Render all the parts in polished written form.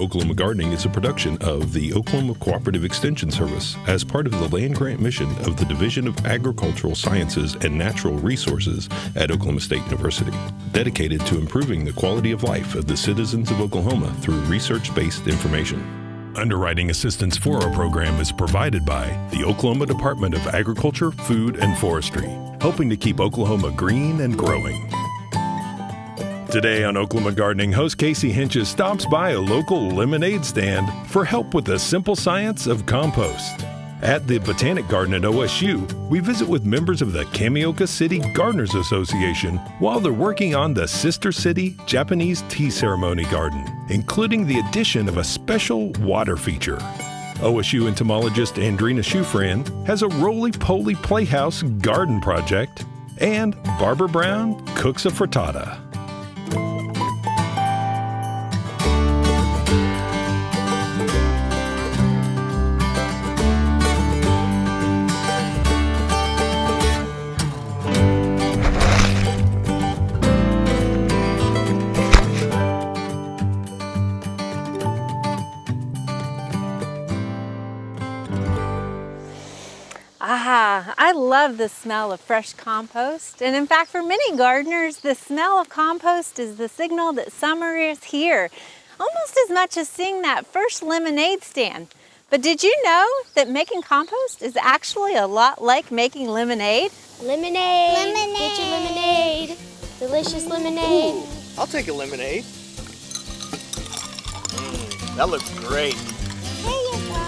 Oklahoma Gardening is a production of the Oklahoma Cooperative Extension Service as part of the land grant mission of the Division of Agricultural Sciences and Natural Resources at Oklahoma State University, dedicated to improving the quality of life of the citizens of Oklahoma through research-based information. Underwriting assistance for our program is provided by the Oklahoma Department of Agriculture, Food, and Forestry, helping to keep Oklahoma green and growing. Today on Oklahoma Gardening, host Casey Hentges stops by a local lemonade stand for help with the simple science of compost. At the Botanic Garden at OSU, we visit with members of the Kameoka City Gardeners Association while they're working on the Sister City Japanese Tea Ceremony Garden, including the addition of a special water feature. OSU Entomologist Andrine Shufran has a roly-poly playhouse garden project, and Barbara Brown cooks a frittata. I love the smell of fresh compost, and in fact for many gardeners the smell of compost is the signal that summer is here, almost as much as seeing that first lemonade stand. But did you know that making compost is actually a lot like making lemonade? Lemonade! Lemonade! Get your lemonade! Delicious lemonade! Ooh, I'll take a lemonade. That looks great. Here you go.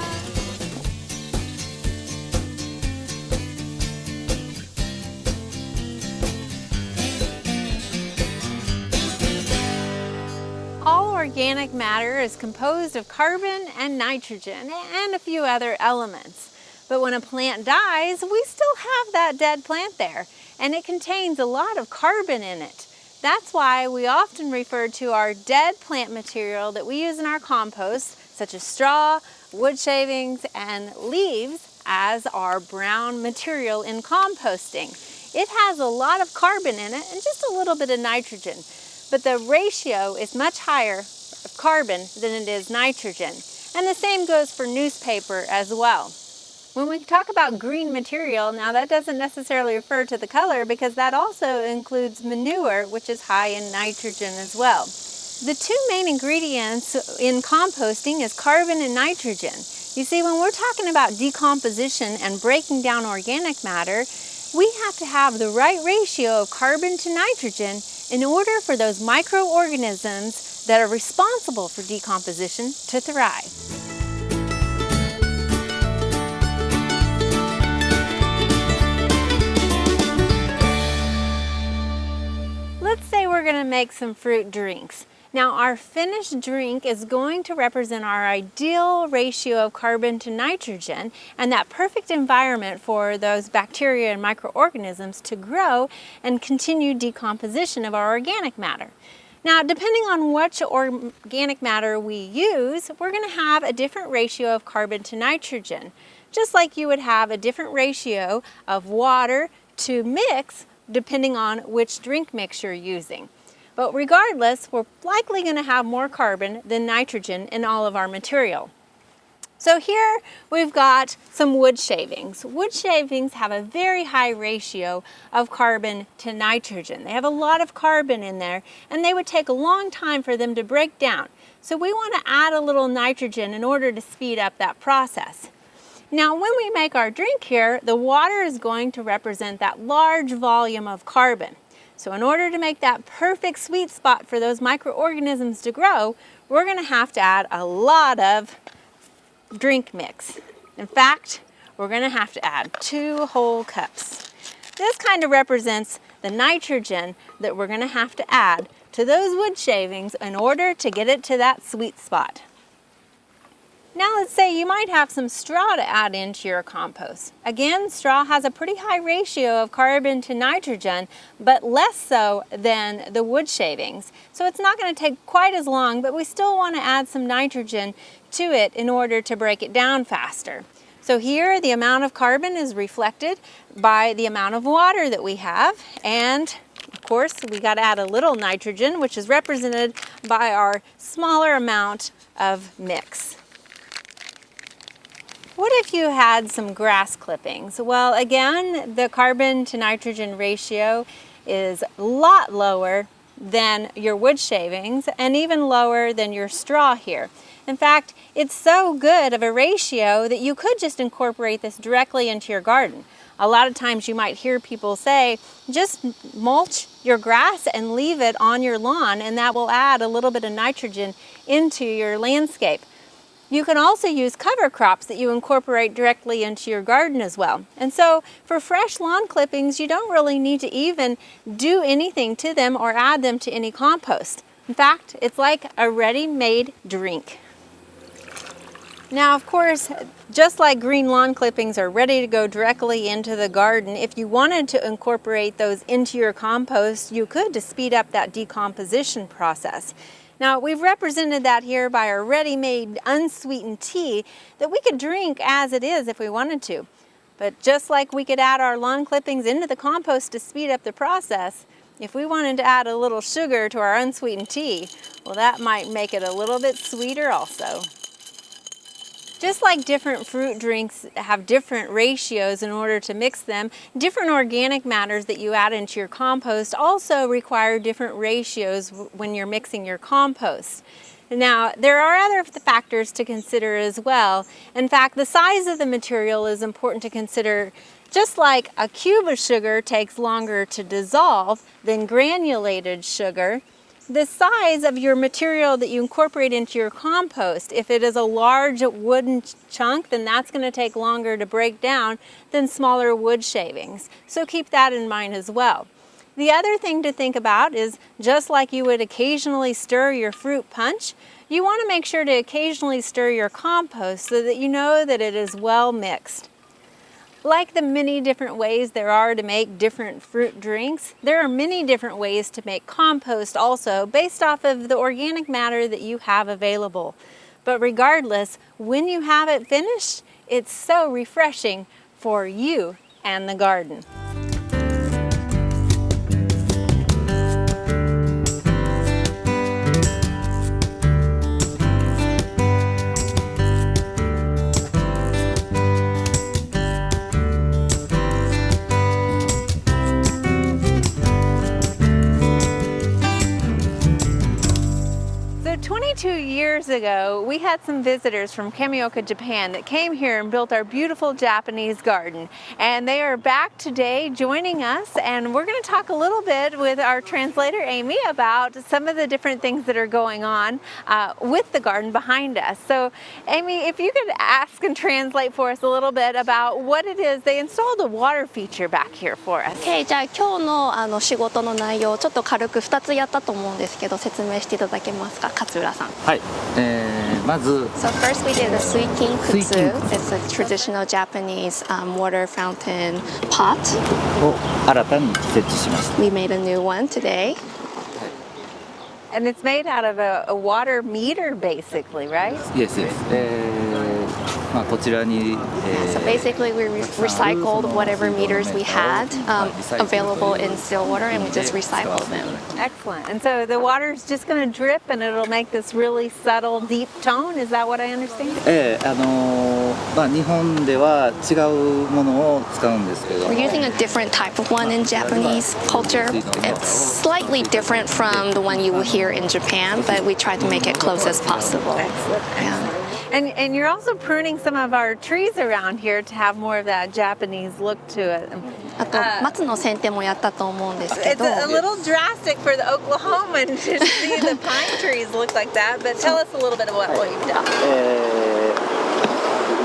All organic matter is composed of carbon and nitrogen and a few other elements. But when a plant dies, we still have that dead plant there, and it contains a lot of carbon in it. That's why we often refer to our dead plant material that we use in our compost, such as straw, wood shavings, and leaves, as our brown material in composting. It has a lot of carbon in it and just a little bit of nitrogen. But the ratio is much higher of carbon than it is nitrogen. And the same goes for newspaper as well. When we talk about green material, now that doesn't necessarily refer to the color because that also includes manure, which is high in nitrogen as well. The two main ingredients in composting is carbon and nitrogen. You see, when we're talking about decomposition and breaking down organic matter, we have to have the right ratio of carbon to nitrogen in order for those microorganisms that are responsible for decomposition to thrive. Let's say we're going to make some fruit drinks. Now our finished drink is going to represent our ideal ratio of carbon to nitrogen and that perfect environment for those bacteria and microorganisms to grow and continue decomposition of our organic matter. Now, depending on which organic matter we use, we're going to have a different ratio of carbon to nitrogen, just like you would have a different ratio of water to mix depending on which drink mix you're using. But regardless, we're likely going to have more carbon than nitrogen in all of our material. So here we've got some wood shavings. Wood shavings have a very high ratio of carbon to nitrogen. They have a lot of carbon in there, and they would take a long time for them to break down. So we want to add a little nitrogen in order to speed up that process. Now, when we make our drink here, the water is going to represent that large volume of carbon. So in order to make that perfect sweet spot for those microorganisms to grow, we're going to have to add a lot of drink mix. In fact, we're going to have to add 2 whole cups. This kind of represents the nitrogen that we're going to have to add to those wood shavings in order to get it to that sweet spot. Now let's say you might have some straw to add into your compost. Again, straw has a pretty high ratio of carbon to nitrogen, but less so than the wood shavings. So it's not going to take quite as long, but we still want to add some nitrogen to it in order to break it down faster. So here the amount of carbon is reflected by the amount of water that we have, and Of course, we got to add a little nitrogen, which is represented by our smaller amount of mix. What if you had some grass clippings? Well, again, the carbon to nitrogen ratio is a lot lower than your wood shavings and even lower than your straw here. In fact, it's so good of a ratio that you could just incorporate this directly into your garden. A lot of times you might hear people say, just mulch your grass and leave it on your lawn, and that will add a little bit of nitrogen into your landscape. You can also use cover crops that you incorporate directly into your garden as well. And so for fresh lawn clippings, you don't really need to even do anything to them or add them to any compost. In fact, it's like a ready-made drink. Now, of course, just like green lawn clippings are ready to go directly into the garden, if you wanted to incorporate those into your compost, you could to speed up that decomposition process. Now, we've represented that here by our ready-made unsweetened tea that we could drink as it is if we wanted to. But just like we could add our lawn clippings into the compost to speed up the process, if we wanted to add a little sugar to our unsweetened tea, well, that might make it a little bit sweeter also. Just like different fruit drinks have different ratios in order to mix them, different organic matters that you add into your compost also require different ratios when you're mixing your compost. Now, there are other factors to consider as well. In fact, the size of the material is important to consider. Just like a cube of sugar takes longer to dissolve than granulated sugar, the size of your material that you incorporate into your compost, if it is a large wooden chunk, then that's going to take longer to break down than smaller wood shavings. So keep that in mind as well. The other thing to think about is just like you would occasionally stir your fruit punch, you want to make sure to occasionally stir your compost so that you know that it is well mixed. Like the many different ways there are to make different fruit drinks, there are many different ways to make compost also based off of the organic matter that you have available. But regardless, when you have it finished, it's so refreshing for you and the garden. So 22 years ago, we had some visitors from Kameoka, Japan that came here and built our beautiful Japanese garden. And they are back today joining us, and we're going to talk a little bit with our translator, Amy, about some of the different things that are going on with the garden behind us. So, Amy, if you could ask and translate for us a little bit about what it is. They installed a water feature back here for us. Okay, じゃあ今日の仕事の内容をちょっと軽く2つやったと思うんですけど、説明していただけますか、勝浦さん。はい、まず So first we did the suikin kutsu. It's a traditional Japanese water fountain pot. を新たに設置しました。 We made a new one today. And it's made out of a water meter, basically, right? Yes, yes. まあこちらに、So basically we recycled whatever meters we had available in still water, and we just recycled them. Excellent. And so the water's just going to drip and it'll make this really subtle, deep tone. Is that what I understand? まあ日本では違うものを使うんですけど。 We're using a different type of one in Japanese culture. It's slightly different from the one you will hear in Japan, but we try to make it close as possible. Yeah. And you're also pruning some of our trees around here to have more of that Japanese look to it. あと松の剪定もやったと思うんですけ It's ど。 a little drastic for the Oklahoman to see the pine trees look like that, but tell us a little bit about what you've done.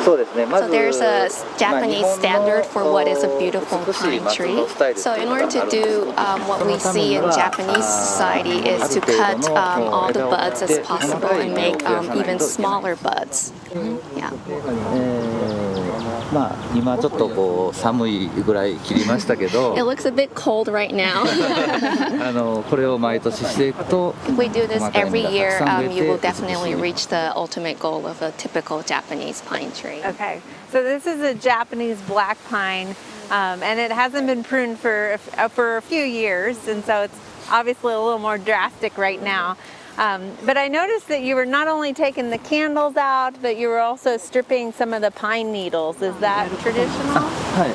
そうですね。まず So there's a Japanese standard for what is a beautiful pine tree. So in order to do what we see in Japanese society is to cut all the buds as possible and make even smaller buds. Yeah. まあ今ちょっとこう寒いぐらい切りましたけど It looks a bit cold right now. これを毎年していくと If we do this every year, you will definitely reach the ultimate goal of a typical Japanese pine tree. Okay, so this is a Japanese black pine And it hasn't been pruned for a few years, and so it's obviously a little more drastic right now. But I noticed that you were not only taking the candles out, but you were also stripping some of the pine needles. Is that traditional? はい、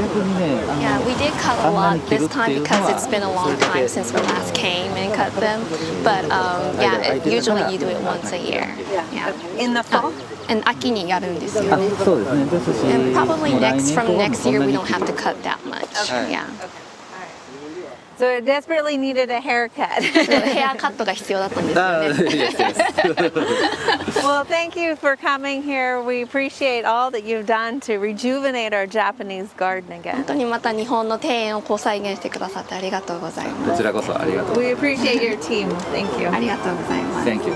逆にね、Yeah, we did cut a lot this time because it's been a long time since we last came and cut them. But yeah, usually you do it once a year. Yeah. In the fall? And 秋にやるんですよ。そうですね。ですし、 And probably もう来 next 年 from 以降は next そん year な we に don't have to cut that much. Yeah. So it desperately needed a haircut. ヘアカットが必要だったんですよね。Well, thank you for coming here. We appreciate all that you've done to rejuvenate our Japanese garden 本 again. 当にまた日本の庭園をこう再現してくださってありがとうございます。こちらこそありがとう。 We appreciate your team. Thank you. ありがとうございます。 Thank you.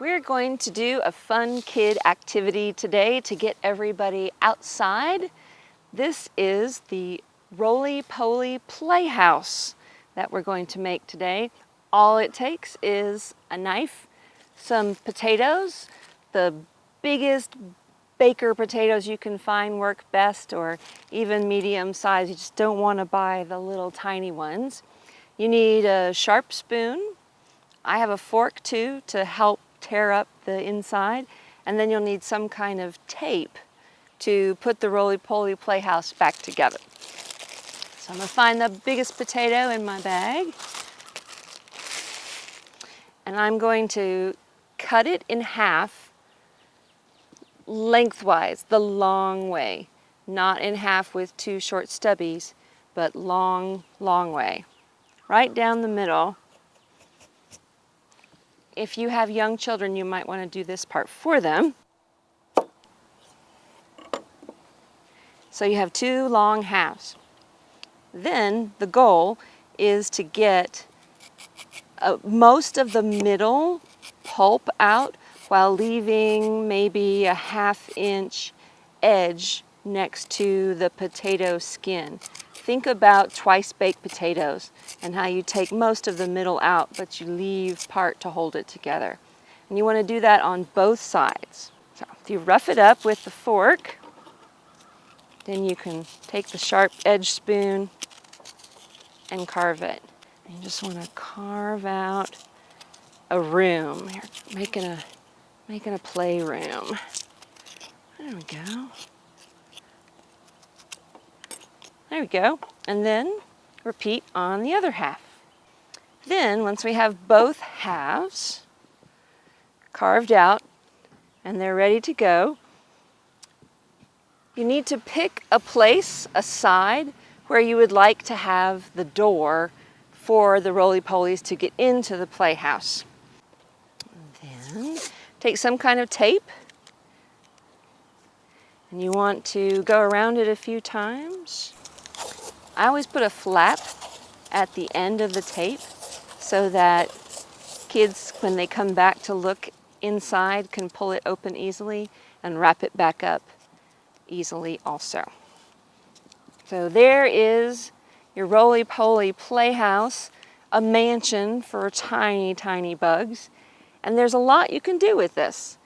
We're going to do a fun kid activity today to get everybody outside. This is the roly-poly playhouse that we're going to make today. All it takes is a knife, some potatoes, the biggest baker potatoes you can find work best, or even medium size. You just don't want to buy the little tiny ones. You need a sharp spoon. I have a fork too to help tear up the inside, and then you'll need some kind of tape to put the roly-poly playhouse back together. So I'm going to find the biggest potato in my bag, and I'm going to cut it in half lengthwise, the long way, not in half with two short stubbies, but long way, right down the middle. If you have young children, you might want to do this part for them. So you have two long halves. Then the goal is to get most of the middle pulp out while leaving maybe a 1/2 inch edge next to the potato skin. Think about twice-baked potatoes and how you take most of the middle out, but you leave part to hold it together. And you want to do that on both sides. So if you rough it up with the fork, then you can take the sharp edge spoon and carve it. And you just want to carve out a room. You're making a playroom. There we go. There we go. And then repeat on the other half. Then, once we have both halves carved out and they're ready to go, you need to pick a place, a side, where you would like to have the door for the roly-polies to get into the playhouse. And then take some kind of tape, and you want to go around it a few times. I always put a flap at the end of the tape so that kids, when they come back to look inside, can pull it open easily and wrap it back up easily also. So there is your roly-poly playhouse, a mansion for tiny, tiny bugs. And there's a lot you can do with this.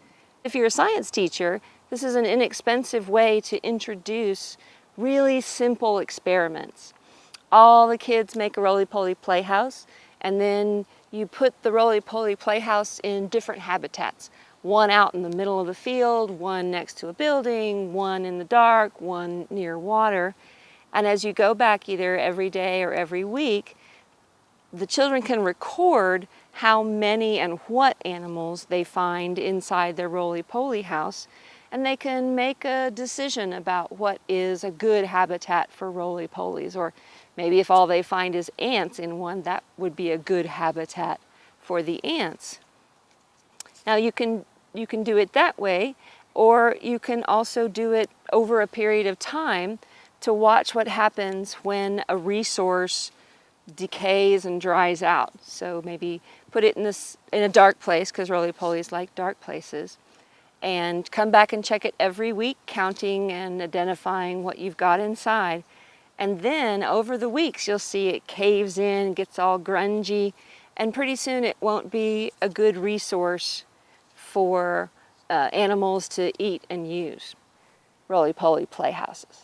If you're a science teacher, this is an inexpensive way to introduce really simple experiments. All the kids make a roly-poly playhouse, and then you put the roly-poly playhouse in different habitats. One out in the middle of the field, one next to a building, one in the dark, one near water. And as you go back either every day or every week, the children can record how many and what animals they find inside their roly-poly house, and they can make a decision about what is a good habitat for roly-polies, or maybe if all they find is ants in one, that would be a good habitat for the ants. Now you can do it that way, or you can also do it over a period of time to watch what happens when a resource decays and dries out. So maybe put it in a dark place, because roly-polies like dark places, and come back and check it every week, counting and identifying what you've got inside. And then over the weeks you'll see it caves in, gets all grungy, and pretty soon it won't be a good resource for animals to eat and use. Roly-poly playhouses.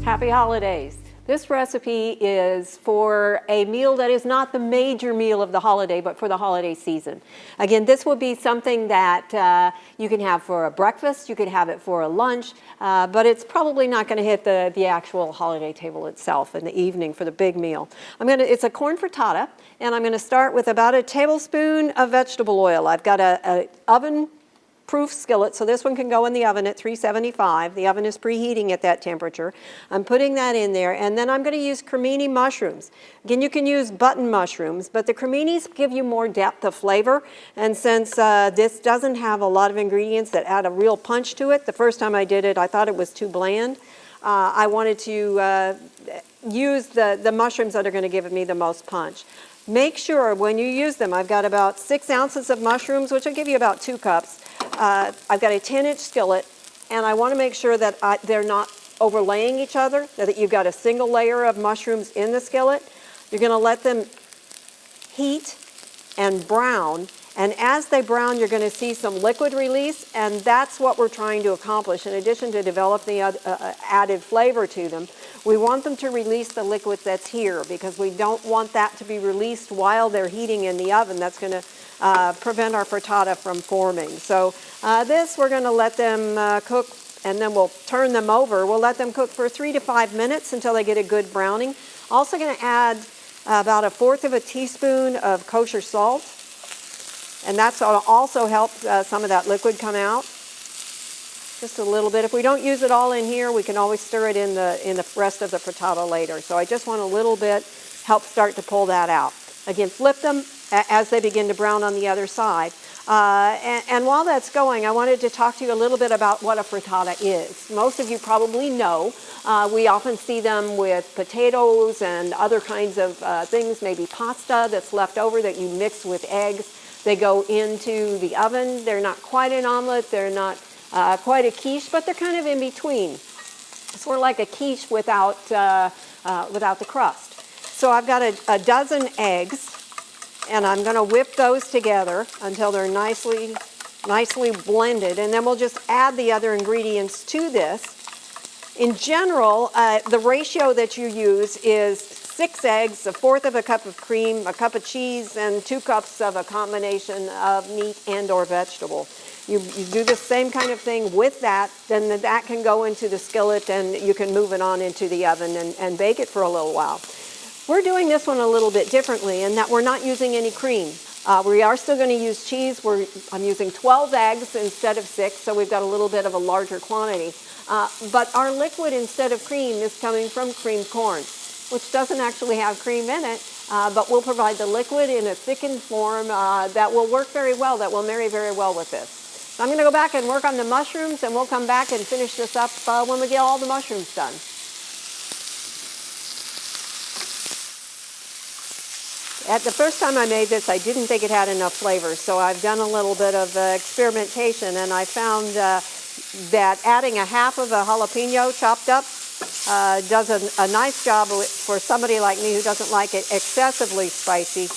Happy holidays. This recipe is for a meal that is not the major meal of the holiday, but for the holiday season. Again, this would be something that you can have for a breakfast, you could have it for a lunch, but it's probably not going to hit the actual holiday table itself in the evening for the big meal. It's a corn frittata, and I'm going to start with about a tablespoon of vegetable oil. I've got a oven-proof skillet, so this one can go in the oven at 375. The oven is preheating at that temperature. I'm putting that in there, and then I'm going to use cremini mushrooms. Again, you can use button mushrooms, but the creminis give you more depth of flavor, and since this doesn't have a lot of ingredients that add a real punch to it, the first time I did it, I thought it was too bland. I wanted to use the mushrooms that are going to give me the most punch. Make sure when you use them, I've got about 6 ounces of mushrooms, which will give you about 2 cups. I've got a 10-inch skillet, and I want to make sure that they're not overlaying each other, that you've got a single layer of mushrooms in the skillet. You're going to let them heat and brown, and as they brown, you're going to see some liquid release, and that's what we're trying to accomplish. In addition to develop the added flavor to them, we want them to release the liquid that's here, because we don't want that to be released while they're heating in the oven. That's going to prevent our frittata from forming. So this, we're going to let them cook, and then we'll turn them over. We'll let them cook for 3 to 5 minutes until they get a good browning. Also going to add about 1/4 of a teaspoon of kosher salt, and that's going to also help some of that liquid come out. Just a little bit. If we don't use it all in here, we can always stir it in the rest of the frittata later. So I just want a little bit, help start to pull that out. Again, flip them as they begin to brown on the other side. And while that's going, I wanted to talk to you a little bit about what a frittata is. Most of you probably know. We often see them with potatoes and other kinds of things, maybe pasta that's left over that you mix with eggs. They go into the oven. They're not quite an omelet. They're not quite a quiche, but they're kind of in between. Sort of like a quiche without the crust. So I've got a dozen eggs, and I'm going to whip those together until they're nicely blended, and then we'll just add the other ingredients to this. In general, the ratio that you use is 6 eggs, 1/4 of a cup of cream, a cup of cheese, and 2 cups of a combination of meat and or vegetable. You do the same kind of thing with that, then that can go into the skillet, and you can move it on into the oven and bake it for a little while. We're doing this one a little bit differently in that we're not using any cream. We are still going to use cheese. I'm using 12 eggs instead of 6, so we've got a little bit of a larger quantity. But our liquid instead of cream is coming from creamed corn, which doesn't actually have cream in it, but we'll provide the liquid in a thickened form that will work very well, that will marry very well with this. So I'm going to go back and work on the mushrooms, and we'll come back and finish this up when we get all the mushrooms done. At the first time I made this, I didn't think it had enough flavor, so I've done a little bit of experimentation, and I found that adding 1/2 of a jalapeno chopped up does a nice job for somebody like me who doesn't like it excessively spicy,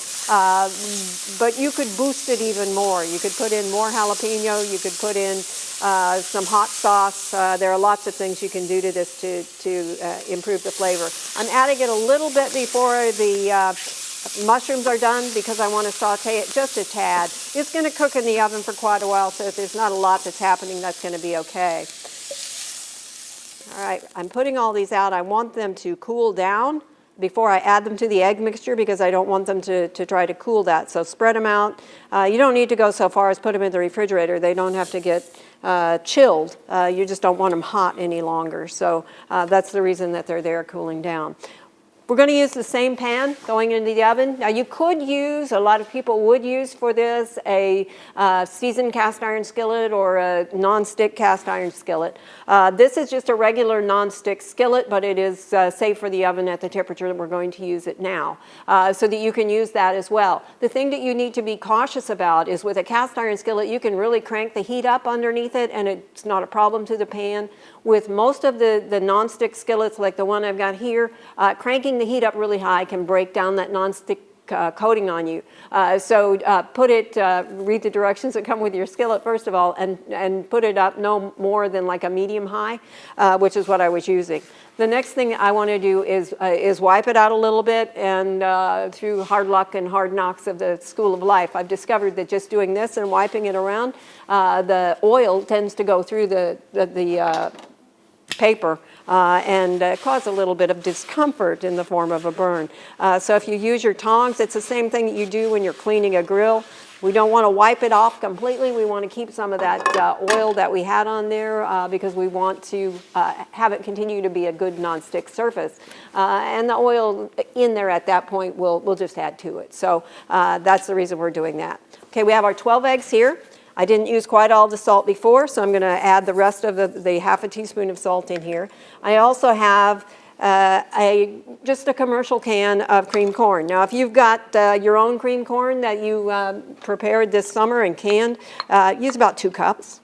but you could boost it even more. You could put in more jalapeno, you could put in some hot sauce. There are lots of things you can do to this to improve the flavor. I'm adding it a little bit before the Mushrooms are done because I want to saute it just a tad. It's going to cook in the oven for quite a while, so if there's not a lot that's happening, that's going to be okay. All right, I'm putting all these out. I want them to cool down before I add them to the egg mixture because I don't want them to try to cool that. So spread them out. You don't need to go so far as put them in the refrigerator. They don't have to get chilled. You just don't want them hot any longer. So that's the reason that they're there cooling down. We're going to use the same pan going into the oven. Now you could use, a lot of people would use for this, a seasoned cast iron skillet or a non-stick cast iron skillet. This is just a regular non-stick skillet, but it is safe for the oven at the temperature that we're going to use it now, so that you can use that as well. The thing that you need to be cautious about is with a cast iron skillet, you can really crank the heat up underneath it and it's not a problem to the pan. With most of the non-stick skillets, like the one I've got here, cranking the heat up really high can break down that non-stick coating on you. So read the directions that come with your skillet first of all, and put it up no more than like a medium high, which is what I was using. The next thing I want to do is wipe it out a little bit, and through hard luck and hard knocks of the school of life, I've discovered that just doing this and wiping it around, the oil tends to go through the paper and cause a little bit of discomfort in the form of a burn. So if you use your tongs, it's the same thing that you do when you're cleaning a grill. We don't want to wipe it off completely. We want to keep some of that oil that we had on there because we want to have it continue to be a good non-stick surface. And the oil in there at that point we'll just add to it. So that's the reason we're doing that. Okay, we have our 12 eggs here. I didn't use quite all the salt before, so I'm going to add the rest of the half a teaspoon of salt in here. I also have just a commercial can of cream corn. Now, if you've got your own cream corn that you prepared this summer and canned, use about 2 cups.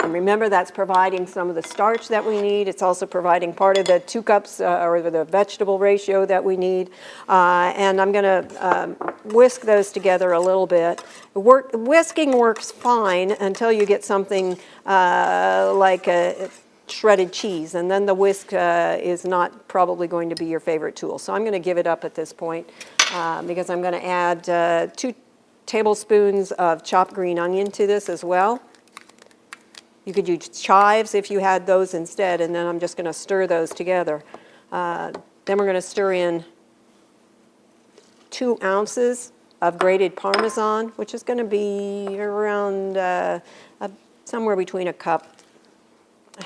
And remember, that's providing some of the starch that we need. It's also providing part of the 2 cups or the vegetable ratio that we need. And I'm going to whisk those together a little bit. Whisking works fine until you get something like a shredded cheese, and then the whisk is not probably going to be your favorite tool. So I'm going to give it up at this point because I'm going to add 2 tablespoons of chopped green onion to this as well. You could use chives if you had those instead, and then I'm just going to stir those together. Then we're going to stir in 2 ounces of grated Parmesan, which is going to be around somewhere between a cup,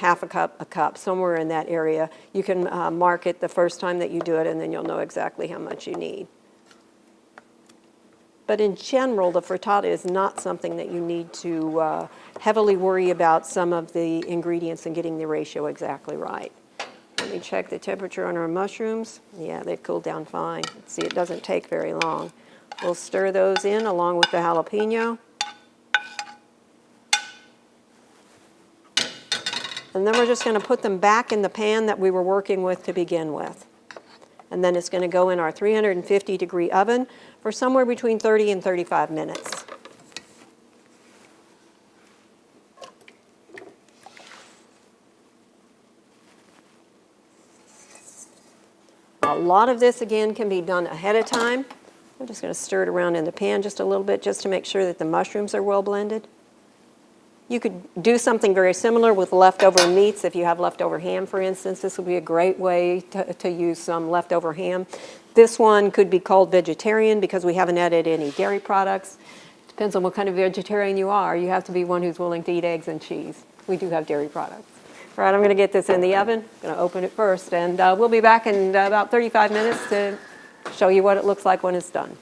half a cup, somewhere in that area. You can mark it the first time that you do it, and then you'll know exactly how much you need. But in general, the frittata is not something that you need to heavily worry about some of the ingredients and getting the ratio exactly right. Let me check the temperature on our mushrooms. Yeah, they've cooled down fine. See, it doesn't take very long. We'll stir those in along with the jalapeno. And then we're just going to put them back in the pan that we were working with to begin with. And then it's going to go in our 350-degree oven for somewhere between 30 and 35 minutes. A lot of this, again, can be done ahead of time. I'm just going to stir it around in the pan just a little bit just to make sure that the mushrooms are well blended. You could do something very similar with leftover meats. If you have leftover ham, for instance, this would be a great way to use some leftover ham. This one could be called vegetarian because we haven't added any dairy products. Depends on what kind of vegetarian you are. You have to be one who's willing to eat eggs and cheese. We do have dairy products. All right, I'm going to get this in the oven. I'm going to open it first, and we'll be back in about 35 minutes to show you what it looks like when it's done.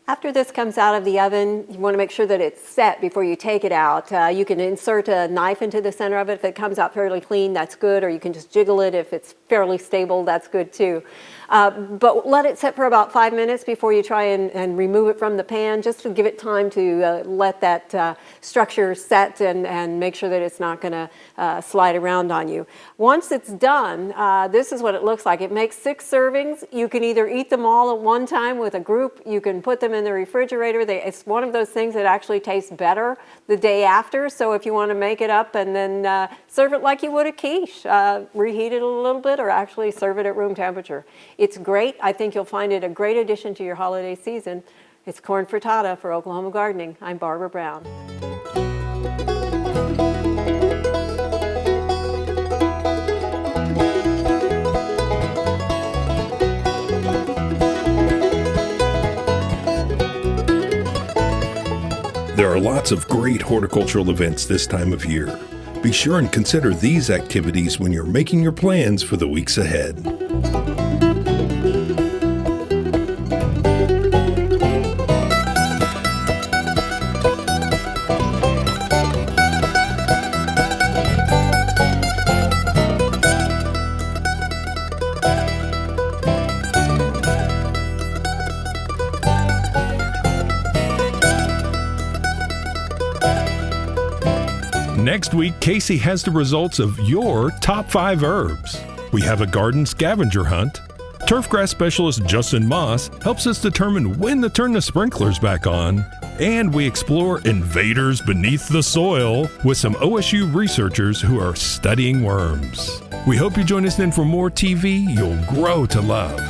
After this comes out of the oven, you want to make sure that it's set before you take it out. You can insert a knife into the center of it. If it comes out fairly clean, that's good, or you can just jiggle it. If it's fairly stable, that's good too. But let it set for about 5 minutes before you try and remove it from the pan, just to give it time to let that structure set and make sure that it's not going to slide around on you. Once it's done, this is what it looks like. It makes 6 servings. You can either eat them all at one time with a group. You can put them in the refrigerator. It's one of those things that actually tastes better the day after. So if you want to make it up and then serve it like you would a quiche, reheat it a little bit or actually serve it at room temperature. It's great. I think you'll find it a great addition to your holiday season. It's corn frittata for Oklahoma Gardening. I'm Barbara Brown. There are lots of great horticultural events this time of year. Be sure and consider these activities when you're making your plans for the weeks ahead. Next week, Casey has the results of your top 5 herbs. We have a garden scavenger hunt. Turfgrass specialist Justin Moss helps us determine when to turn the sprinklers back on. And we explore invaders beneath the soil with some OSU researchers who are studying worms. We hope you join us then for more TV you'll grow to love.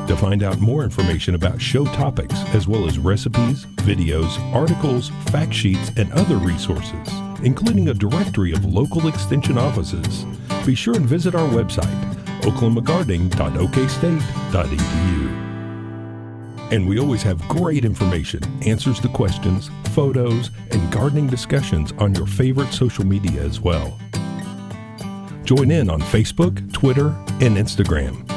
To find out more information about show topics, as well as recipes, videos, articles, fact sheets, and other resources, including a directory of local extension offices, be sure and visit our website, oklahomagardening.okstate.edu. And we always have great information, answers to questions, photos, and gardening discussions on your favorite social media as well. Join in on Facebook, Twitter, and Instagram.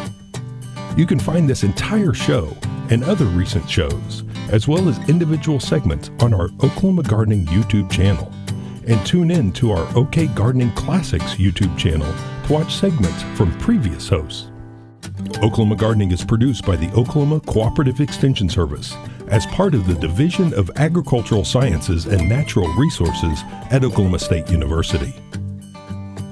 You can find this entire show and other recent shows, as well as individual segments on our Oklahoma Gardening YouTube channel. And tune in to our OK Gardening Classics YouTube channel to watch segments from previous hosts. Oklahoma Gardening is produced by the Oklahoma Cooperative Extension Service as part of the Division of Agricultural Sciences and Natural Resources at Oklahoma State University.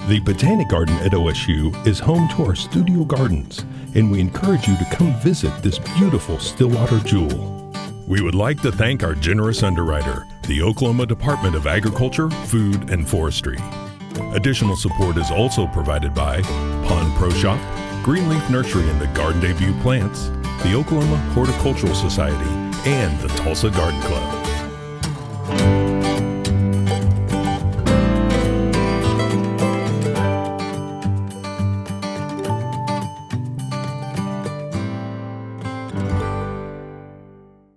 The Botanic Garden at OSU is home to our studio gardens, and we encourage you to come visit this beautiful Stillwater jewel. We would like to thank our generous underwriter, the Oklahoma Department of Agriculture, Food, and Forestry. Additional support is also provided by Pond Pro Shop, Greenleaf Nursery and the Garden Debut Plants, the Oklahoma Horticultural Society, and the Tulsa Garden Club.